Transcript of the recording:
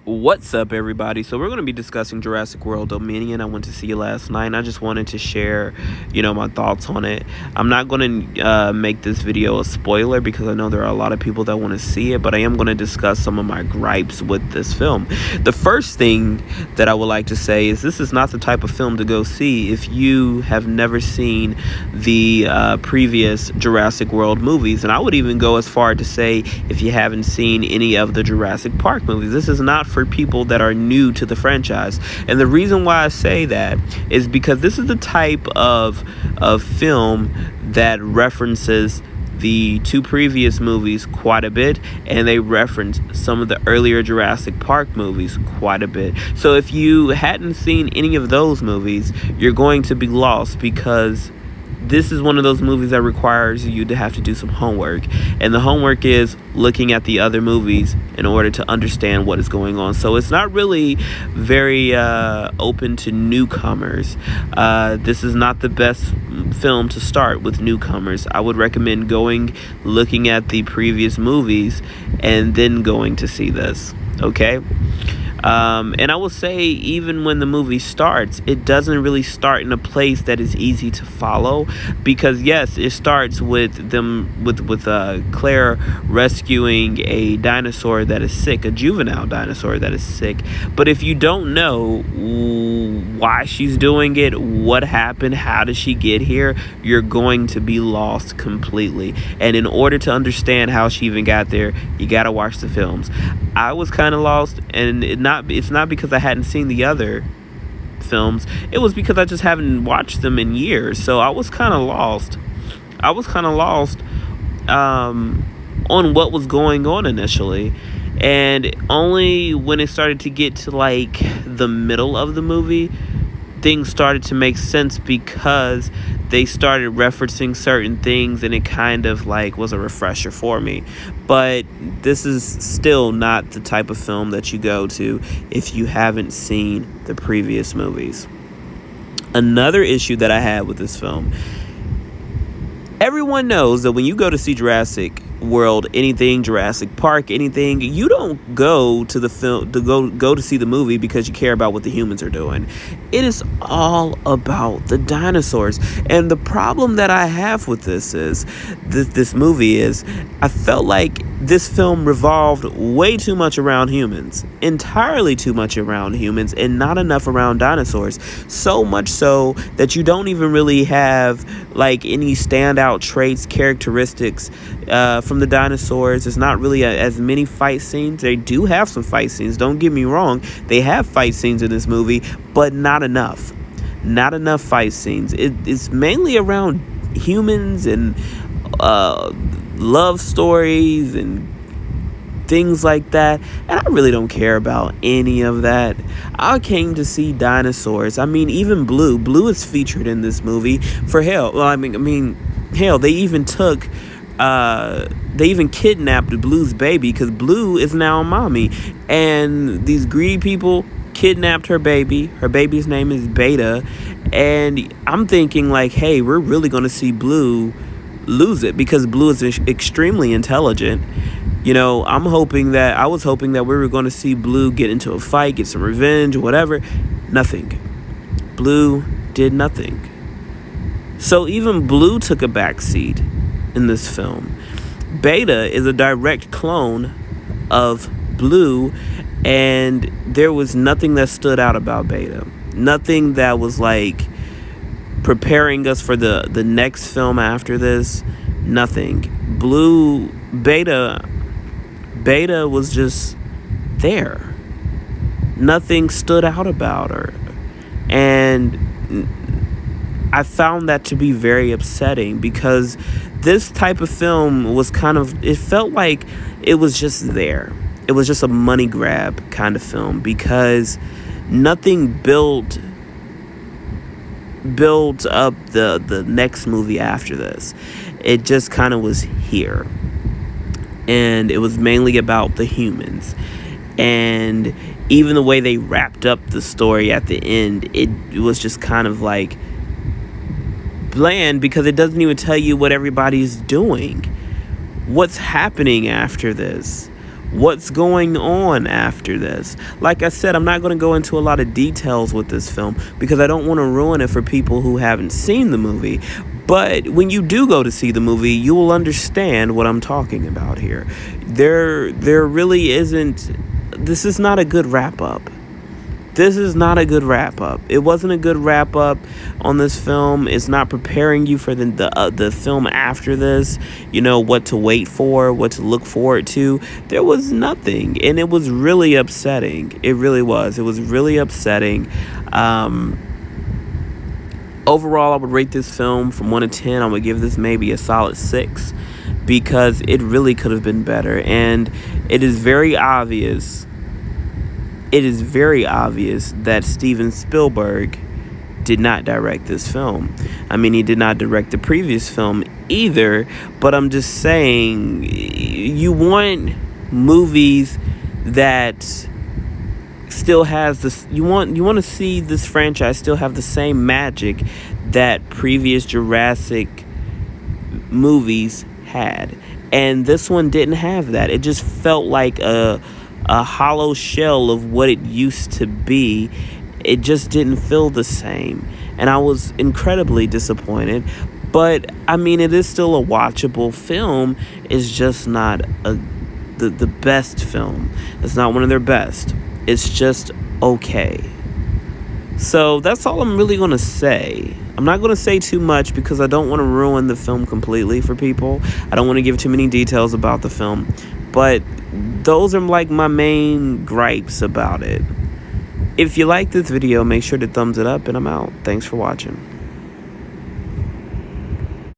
What's up, everybody? So we're going to be discussing Jurassic World Dominion. I went to see it last night, and I just wanted to share, my thoughts on it. I'm not going to make this video a spoiler because I know there are a lot of people that want to see it, but I am going to discuss some of my gripes with this film. The first thing that I would like to say is this is not the type of film to go see if you have never seen the previous Jurassic World movies, and I would even go as far to say if you haven't seen any of the Jurassic Park movies. This is not for people that are new to the franchise, and the reason why I say that is because this is the type of film that references the two previous movies quite a bit, and they reference some of the earlier Jurassic Park movies quite a bit. So if you hadn't seen any of those movies, you're going to be lost, because this is one of those movies that requires you to have to do some homework, and the homework is looking at the other movies in order to understand what is going on. So it's not really very open to newcomers. This is not the best film to start with newcomers. I would recommend looking at the previous movies and then going to see this. Okay. And I will say, even when the movie starts, it doesn't really start in a place that is easy to follow, because yes, it starts with Claire rescuing a dinosaur that is sick, a juvenile dinosaur that is sick. But if you don't know why she's doing it, what happened, how did she get here, you're going to be lost completely. And in order to understand how she even got there, you gotta watch the films. I was kind of lost, and it's not because I hadn't seen the other films. It was because I just haven't watched them in years. So I was kind of lost. On what was going on initially. And only when it started to get to like the middle of the movie, things started to make sense, because they started referencing certain things, and it kind of like was a refresher for me. But this is still not the type of film that you go to if you haven't seen the previous movies. Another issue that I had with this film: everyone knows that when you go to see Jurassic World, anything, Jurassic Park, anything, you don't go to the film to go to see the movie because you care about what the humans are doing. It is all about the dinosaurs. And the problem that I have with this movie is I felt like this film revolved way too much around humans, entirely too much around humans, and not enough around dinosaurs. So much so that you don't even really have like any standout traits, characteristics from the dinosaurs. There's not really as many fight scenes. They do have some fight scenes, don't get me wrong. They have fight scenes in this movie, but not enough fight scenes. It's mainly around humans and love stories and things like that, and I really don't care about any of that. I came to see dinosaurs. I mean, even Blue is featured in this movie. For hell, well, I mean, hell, they even kidnapped Blue's baby, because Blue is now a mommy, and these greedy people kidnapped her baby. Her baby's name is Beta, and I'm thinking like, hey, we're really gonna see Blue lose it, because Blue is extremely intelligent. I was hoping that we were going to see Blue get into a fight, get some revenge, whatever. Nothing. Blue did nothing. So even Blue took a backseat in this film. Beta is a direct clone of Blue, and there was nothing that stood out about Beta. Nothing that was like preparing us for the next film after this. Nothing. Beta was just there. Nothing stood out about her, and I found that to be very upsetting, because this type of film it felt like it was just there. It was just a money grab kind of film, because nothing built up the next movie after this. It just kind of was here, and it was mainly about the humans. And even the way they wrapped up the story at the end, it was just kind of like bland, because it doesn't even tell you what everybody's doing. What's happening after this? What's going on after this? Like I said, I'm not going to go into a lot of details with this film because I don't want to ruin it for people who haven't seen the movie. But when you do go to see the movie, you will understand what I'm talking about here. There really isn't. This is not a good wrap up. This is not a good wrap up. It wasn't a good wrap up on this film. It's not preparing you for the film after this. You know, what to wait for, what to look forward to. There was nothing, and it was really upsetting. It really was. It was really upsetting. Overall, I would rate this film from 1 to 10. I would give this maybe a solid 6 because it really could have been better, and it is very obvious. It is very obvious that Steven Spielberg did not direct this film. I mean, he did not direct the previous film either, but I'm just saying, you want movies that still has this, you want to see this franchise still have the same magic that previous Jurassic movies had. And this one didn't have that. It just felt like a hollow shell of what it used to be. It just didn't feel the same, and I was incredibly disappointed. But I mean, it is still a watchable film. It's just not the best film. It's not one of their best. It's just okay. So that's all I'm really going to say. I'm not going to say too much because I don't want to ruin the film completely for people. I don't want to give too many details about the film. But those are like my main gripes about it. If you like this video, make sure to thumbs it up, and I'm out. Thanks for watching.